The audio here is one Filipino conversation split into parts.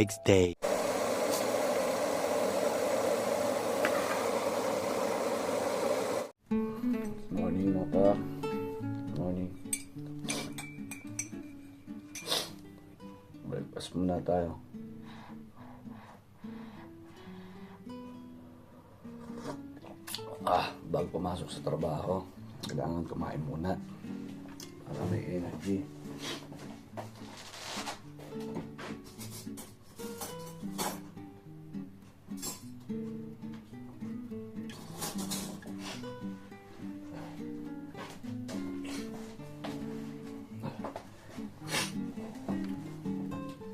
next day. Morning mga pa. Morning. Breakfast muna tayo. Bago pumasok sa trabaho, kailangan kumain muna para may energy.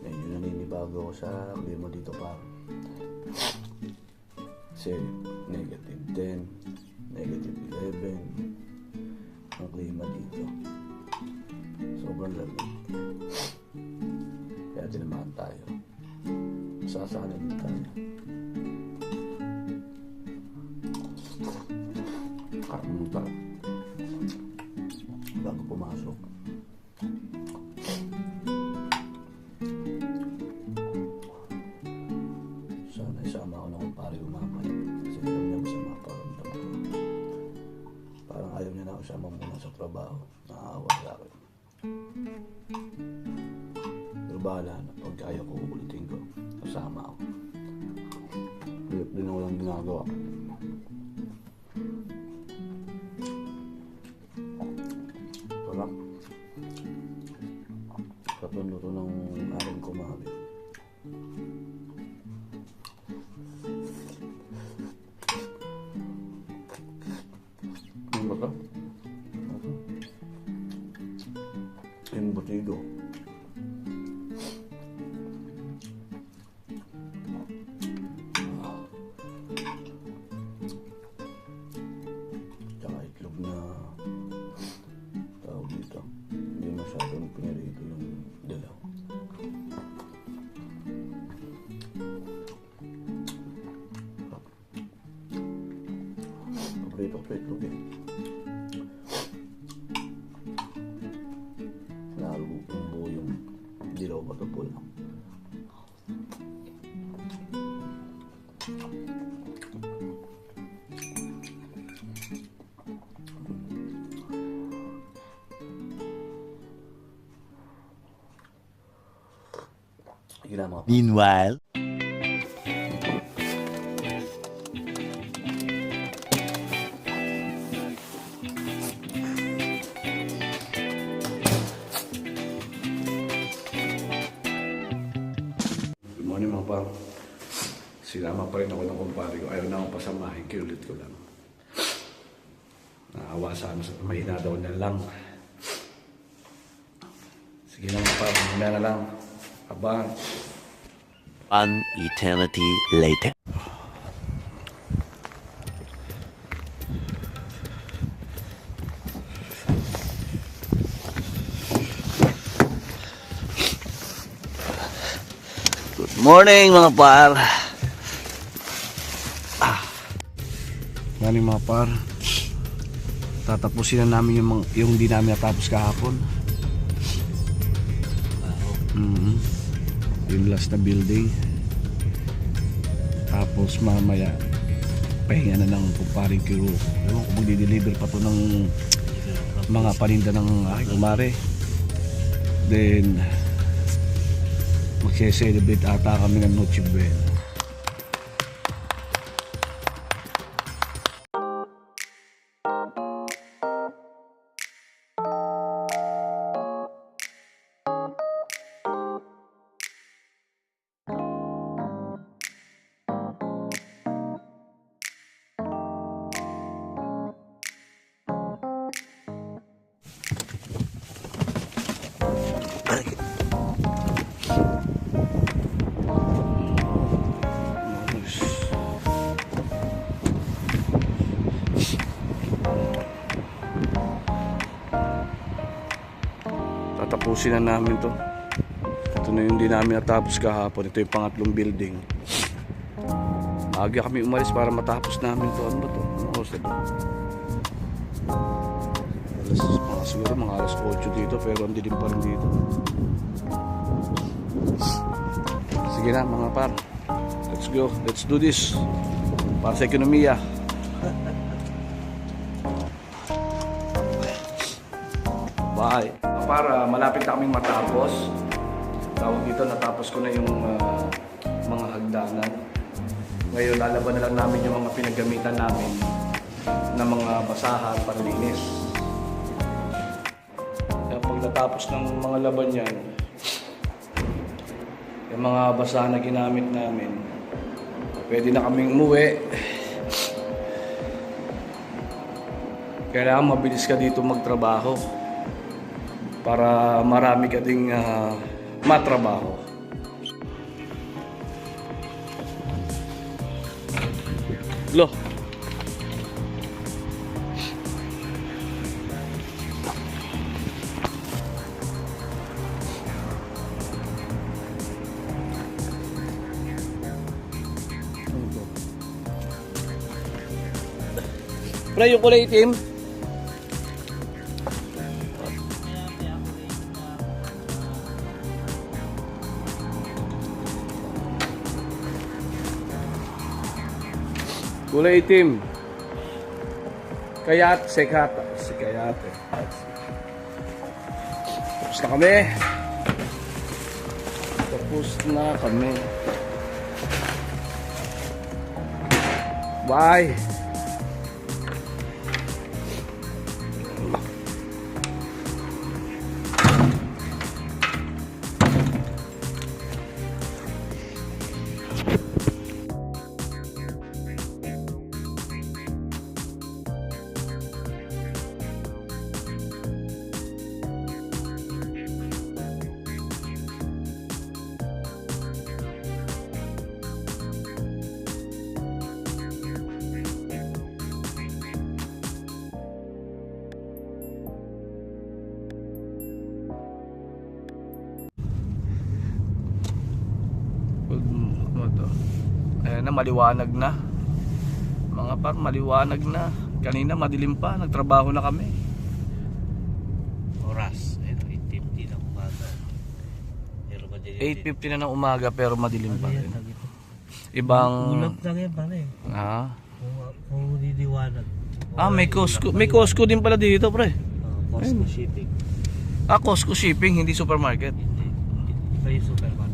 Medyo naninibago ako sa klima dito pa. Kasi negative 10, negative 11 ang klima dito. Sobrang lamig. Kaya tinamaan tayo. Sasana din tayo. Kakamuta bago pumasok. Sana isama ako ng kumpare ko mamaya. Kasi alam niya masama paramdam ko. Parang ayaw niya na ako sama muna sa trabaho. Nakaawa sa akin. Pero bahala na. Pag kaya ko, ulitin ko. Kasama ako. Hirap din ako lang ginagawa. Parang katuluto ng aking kumari. Ano ba ito? Embutido. Tsaka itlog na tawag dito. Hindi masyadong pinarito yung dilaw. Paborito ko itlog eh. Lalo kung buo yung dilaw pa ito pula. Meanwhile, Good morning mga pang. Sinama pa rin ako ng kumpare ko. Ayaw na akong pasamahin. Kinulit ko lang. Naawa sa ano. Mahina daw na lang. Sige lang mga pang. Mahina na lang. Abangan. one eternity later. Good morning mga par. Morning mga par. Tatapusin na namin yung di namin natapos kahapon. Yung last na building. Tapos mamaya pahinga na ng kumparing crew. Ewan ko magdi-deliver pa to ng mga paninda ng aking kumare. Then magse-celebrate ata kami ng Noche Buena. Tatapusin na namin to. Ito na yung di namin natapos kahapon. Ito yung pangatlong building. Aga kami umalis para matapos namin to. Ano ba to? Ano oras na to? Siguro mga alas 8 dito, pero ang dilim pa rin dito. Sige na mga par. Let's go. Let's do this. Para sa ekonomiya. Bye. Para malapit na kaming matapos. Tawag dito, natapos ko na yung mga hagdanan. Ngayon, lalaban na lang namin yung mga pinaggamitan namin na mga basahan, panlinis. Kaya pag natapos ng mga laban yan, yung mga basahan na ginamit namin, pwede na kaming umuwi. Kailangan mabilis ka dito magtrabaho para marami ka ding matrabaho. Lo. Pre, yung kulay itim. Kulay itim. Kayat, sekata. Si Kayate. Tapos na kami. Tapos na kami. Bye. Ayan na, maliwanag na. Mga par, maliwanag na. Kanina madilim pa, nagtrabaho na kami. Oras, ayun, 8:50 ng umaga. Pero madilim. 8:50 na ng umaga pero madilim pa rin. Ulap Ibang... lang yan pare. Ah? Kung diliwanag. May Costco din pala dito, pre. Costco shipping. Costco shipping, hindi supermarket. Hindi. Iba yung supermarket.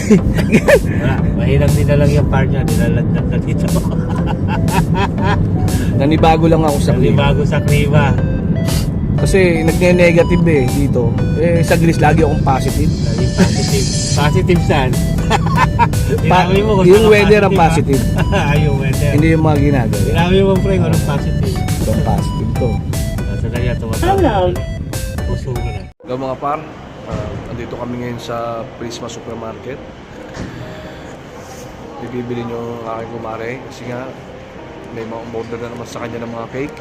Wala, mahirap din na lang yung part niya. Nilalagdag na dito. Nanibago lang ako sa clip. Bago sa Kriva. Kasi nagne-negative dito. Sa Greece lagi akong positive. Positive. Positive saan? Inawi mo kung Yung saan weather ang positive. Yung weather. Hindi yung mga ginagawa. Inawi mo pre kung anong positive. Itong positive to. Nasa na yan tumatawag. Puso mo na. Hello mga par. Andito kami ngayon sa Prisma Supermarket. Bibili yung aking kumare kasi nga may mga order na naman sa kanya ng mga cake.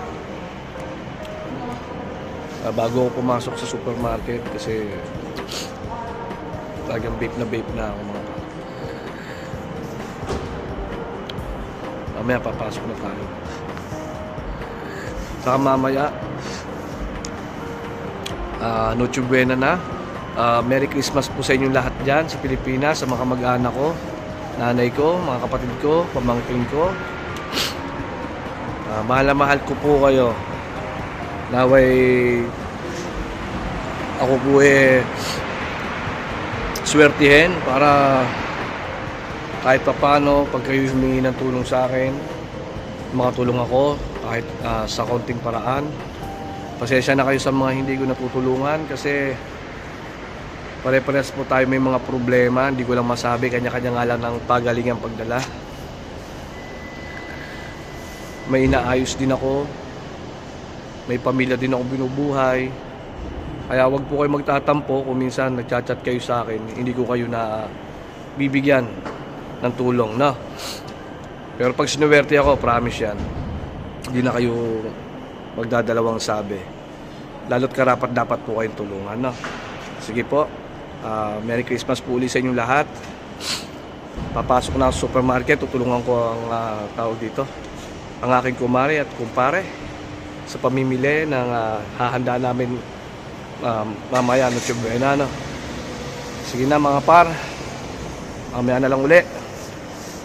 Bago ako pumasok sa supermarket kasi talagang vape na ako mga par. Mamaya papasok na tayo. Saka mamaya Noche Buena na. Merry Christmas po sa inyong lahat dyan sa Pilipinas, sa mga kamag-anak ko, nanay ko, mga kapatid ko, pamangkin ko. Mahal na mahal ko po kayo. Naway ako po swertihin para kahit pa paano pag kayo humingi ng tulong sa akin, makatulong ako kahit sa konting paraan. Pasensya na kayo sa mga hindi ko natutulungan kasi pare-parehas po tayo may mga problema. Hindi ko lang masabi, kanya-kanya nga lang ng pagalingang pagdala. May inaayos din ako. May pamilya din ako binubuhay. Kaya wag po kayo magtatampo kung minsan nagchat-chat kayo sa akin, hindi ko kayo na bibigyan ng tulong, no? Pero pag sinuwerte ako, promise yan, hindi na kayo magdadalawang sabi. Lalo't karapat dapat po kayong tulungan, no? Sige po. Merry Christmas po ulit sa inyong lahat. Papasok na sa supermarket, tutulungan ko ang tao dito, ang aking kumare at kumpare sa pamimili ng hahanda namin mamaya Noche Buena, no? Sige na mga par. Mamaya na lang uli.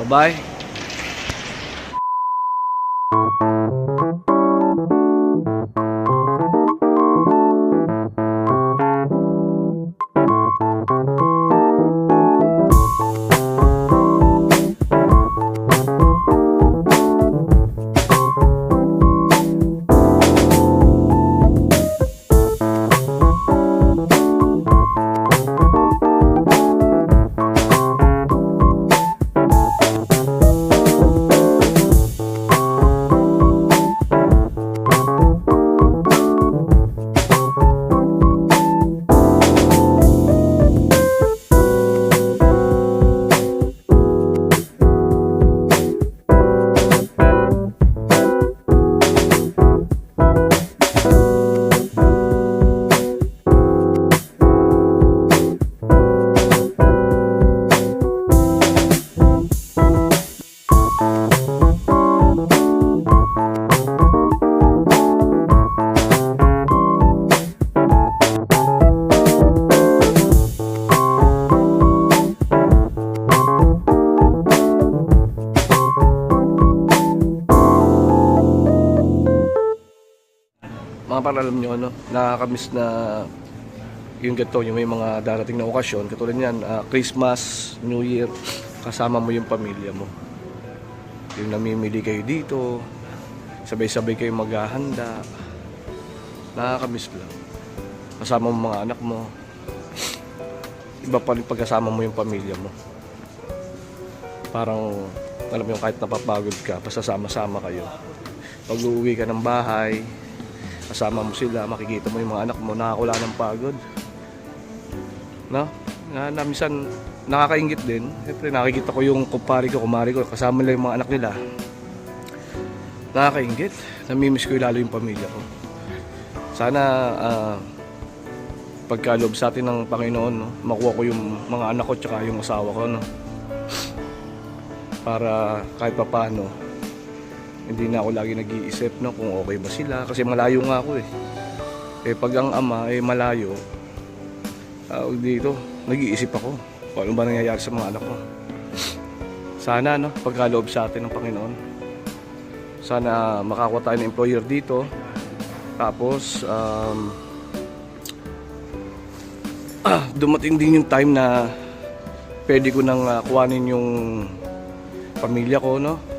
Bye-bye. Mga par, alam nyo ano, nakakamiss na yung ganito, yung may mga darating na okasyon katulad yan, Christmas, New Year, kasama mo yung pamilya mo, yung namimili kayo dito, sabay-sabay kayo maghahanda. Nakakamiss lang kasama mo mga anak mo. Iba pa rin pagkasama mo yung pamilya mo, parang alam mo yung kahit napapagod ka basta sama-sama kayo. Pag uuwi ka ng bahay, kasama mo sila, makikita mo yung mga anak mo, nakakula ng pagod, no? Na minsan nakakaingit din. Siyempre nakikita ko yung kumpare ko, kumari ko, kasama nila yung mga anak nila. Nakakaingit. Namimiss ko lalo yung pamilya ko. Sana pagkaloob sa atin ng Panginoon, no, makuha ko yung mga anak ko tsaka yung asawa ko, no? Para kahit pa paano hindi na ako lagi nag-iisip, no, kung okay ba sila, kasi malayo nga ako pag ang ama malayo, dito nag-iisip ako kung ano ba nangyayari sa mga anak ko. Sana, no, pagkaloob sa atin ng Panginoon, sana makakuha tayo ng employer dito, tapos dumating din yung time na pwede ko nang kuhanin yung pamilya ko, no.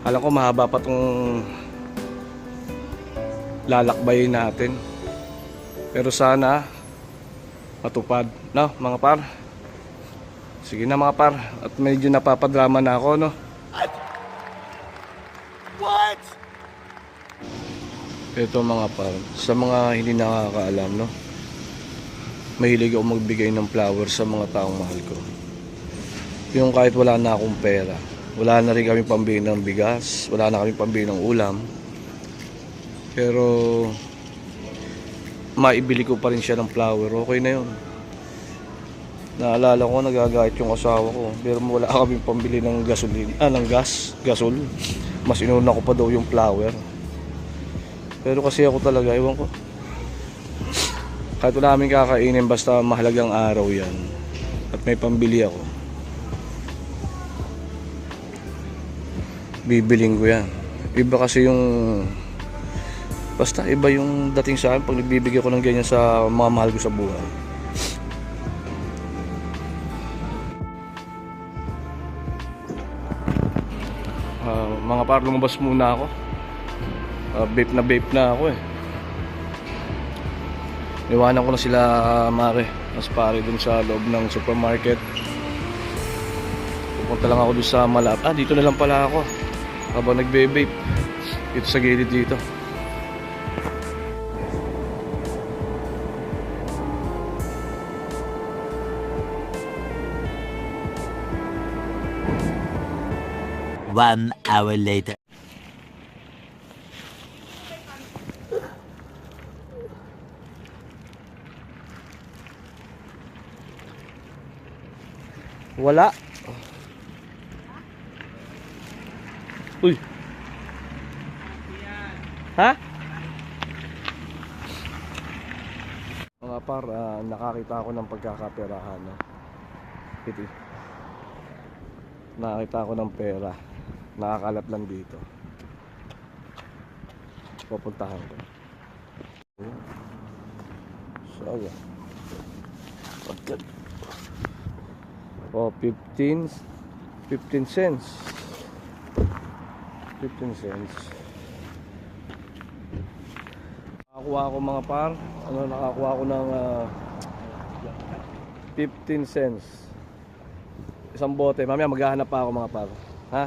Alam ko mahaba pa tong lalakbayin natin, pero sana matupad, no, mga par. Sige na mga par, at medyo napapadrama na ako, no. What? Ito mga par, sa mga hindi nakakaalam, no, mahilig ako magbigay ng flowers sa mga taong mahal ko. Yung kahit wala na akong pera, wala na rin kami pambili ng bigas, wala na kami pambili ng ulam, pero maibili ko pa rin siya ng flower, okay na yun. Naalala ko, nagagait yung asawa ko, pero wala kami pambili ng gasolina, ng gasol. Mas inuna ko pa daw yung flower. Pero kasi ako talaga, ewan ko, kahit wala namin kakainin, basta mahalagang araw yan at may pambili ako, bibiling ko yan. Iba kasi yung, basta iba yung dating sa akin pag nagbibigay ko ng ganyan sa mga mahal ko sa buhay. Mga par, lumabas muna ako. Vape na ako Iwanan ko na sila Mare mas pare dun sa loob ng supermarket. Pupunta lang ako dun sa malap. Dito na lang pala ako habang nagbe-vape dito sa gilid dito. One hour later. Wala. Uy. Ha? Mga par, nakakita ako ng pagkakaperahan. No? Ito. Nakakita ako ng pera. Nakakalat lang dito. Pupuntahan ko. So, ayan. Oh, 15 cents. 15 cents. Nakakuha ako mga par. Nakakuha ako ng 15 cents. Isang bote. Mamaya maghahanap pa ako mga par. Ha?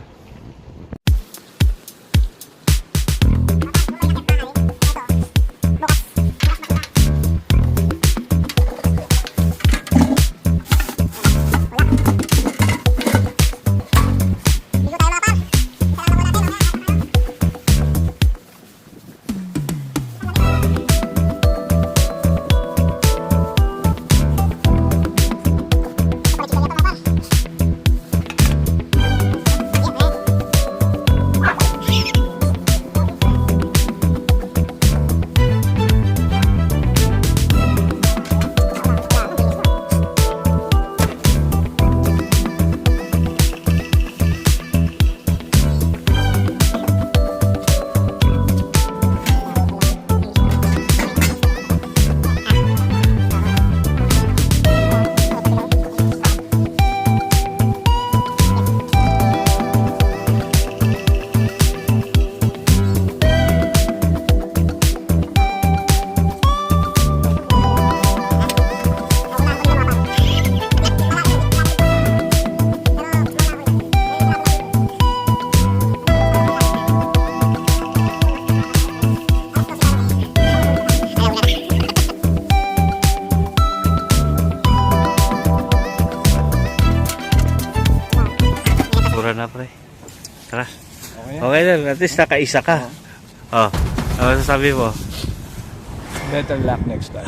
Na pre. Tara. Okay na, at least nakaisa ka. Oh. Ano sasabi mo? Better luck next time.